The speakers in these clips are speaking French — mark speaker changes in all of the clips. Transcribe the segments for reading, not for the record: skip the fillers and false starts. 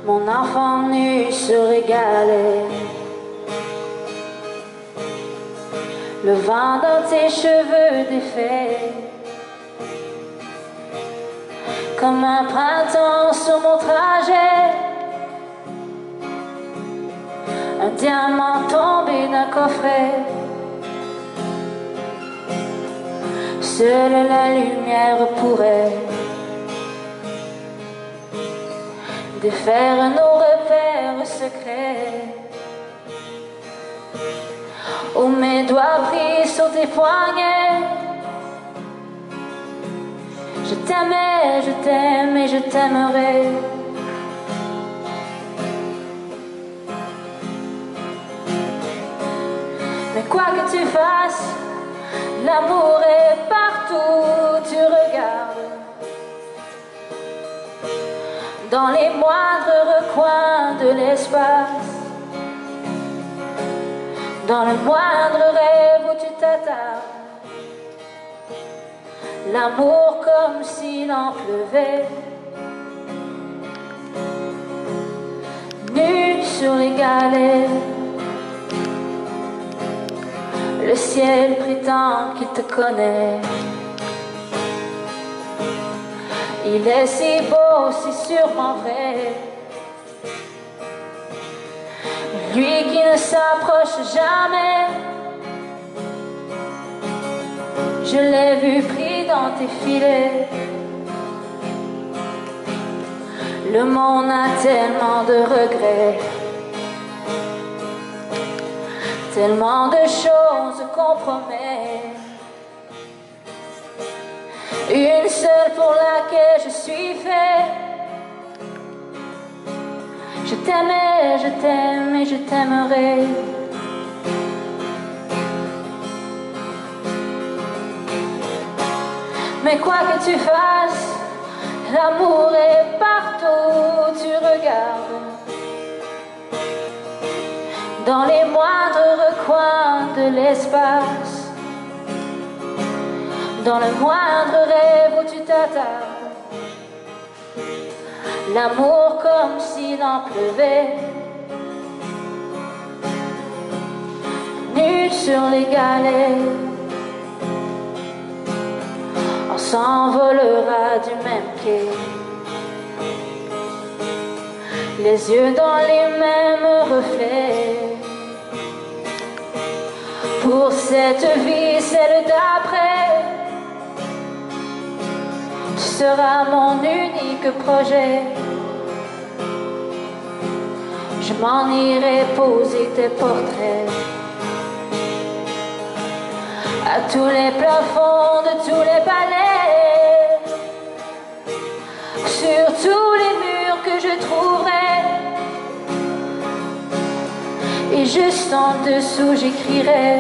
Speaker 1: Mon enfant nu se régalait. Le vent dans tes cheveux défaits, comme un printemps sur mon trajet, un diamant tombé d'un coffret. Seule la lumière pourrait défaire nos repères secrets. Où mes doigts pris sur tes poignets, je t'aimais, je t'aime et je t'aimerai. Mais quoi que tu fasses, l'amour est partout où tu regardes. Dans les moindres recoins de l'espace, dans le moindre rêve où tu t'attardes. L'amour comme s'il en pleuvait, nu sur les galets. Le ciel prétend qu'il te connaît. Il est si beau, si sûrement vrai. Lui qui ne s'approche jamais, je l'ai vu pris dans tes filets. Le monde a tellement de regrets, tellement de choses qu'on promet. Une seule pour laquelle je suis fait. Je t'aimais, je t'aime et je t'aimerai. Mais quoi que tu fasses, l'amour est partout où tu regardes. Dans les moindres recoins de l'espace, dans le moindre rêve où tu t'attardes. L'amour comme s'il en pleuvait, nu sur les galets. On s'envolera du même quai, les yeux dans les mêmes reflets. Pour cette vie, celle d'après, tu seras mon unique projet. Je m'en irai poser tes portraits à tous les plafonds de tous les palais, sur tous les murs que je trouverai. Et juste en dessous j'écrirai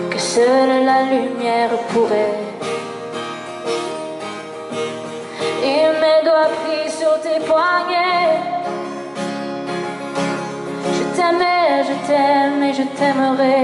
Speaker 1: que seule la lumière pourrait. Et mes doigts pris sur tes poignets, je t'aimais, je t'aime et je t'aimerai.